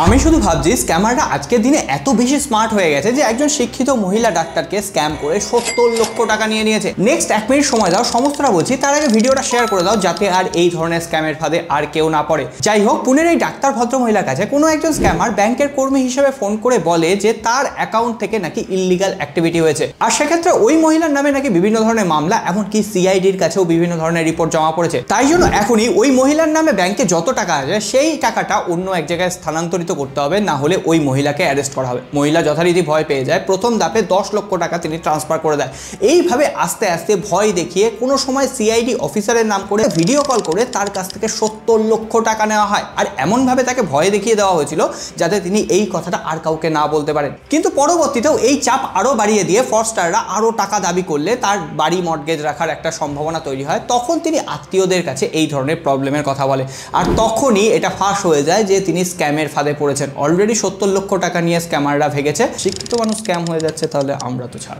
আমি শুধু ভাবছি স্ক্যামাররা আজকের দিনে এত বেশি স্মার্ট হয়ে গেছে যে একজন শিক্ষিত মহিলা ডাক্তারকে স্ক্যাম করে 70 লক্ষ টাকা নিয়ে নিয়েছে। নেক্সট 1 মিনিট সময় দাও, সমস্তটা বলছি, তার আগে ভিডিওটা শেয়ার করে দাও যাতে আর এই ধরনের স্ক্যামের ফাঁদে আর কেউ না পড়ে। যাই হোক, পুনের এই ডাক্তার ভদ্র মহিলার কাছে কোনো একজন স্ক্যামার ব্যাংকের কর্মী হিসেবে ফোন করে বলে যে তার অ্যাকাউন্ট থেকে নাকি ইললিগাল অ্যাক্টিভিটি হয়েছে, আর সেক্ষেত্রে ওই মহিলার নামে নাকি বিভিন্ন ধরনের মামলা, এমনকি সিআইডির কাছেও বিভিন্ন ধরনের রিপোর্ট জমা পড়েছে। তাই জন্য এখনই ওই মহিলার নামে ব্যাংকে যত টাকা আছে সেই টাকাটা অন্য এক জায়গায় স্থানান্তরিত করতে হবে, না হলে ওই মহিলাকে অ্যারেস্ট করা হবে। মহিলা যথারীতি ভয় পেয়ে যায়, প্রথম ধাপে 10 লক্ষ টাকা তিনি ট্রান্সফার করে দেয়। এইভাবে আস্তে আস্তে ভয় দেখিয়ে কোনো সময় সিআইডি অফিসারের নাম করে ভিডিও কল করে তার কাছ থেকে 70 লক্ষ টাকা নেওয়া হয়, আর এমনভাবে তাকে ভয় দেখিয়ে দেওয়া হয়েছিল যাতে তিনি এই কথাটা আর কাউকে না বলতে পারেন। কিন্তু পরবর্তীতেও এই চাপ আরও বাড়িয়ে দিয়ে ফ্রডস্টাররা আরও টাকা দাবি করলে তার বাড়ি মর্টগেজ রাখার একটা সম্ভাবনা তৈরি হয়। তখন তিনি আত্মীয়দের কাছে এই ধরনের প্রবলেমের কথা বলে, আর তখনই এটা ফাঁস হয়ে যায় যে তিনি স্ক্যামের ফাঁদে পড়েছেন। অলরেডি 70 লক্ষ টাকা নিয়ে স্ক্যামাররা ভেগেছে। শিক্ষিত মানুষ স্ক্যাম হয়ে যাচ্ছে, তাহলে আমরা তো ছাড়।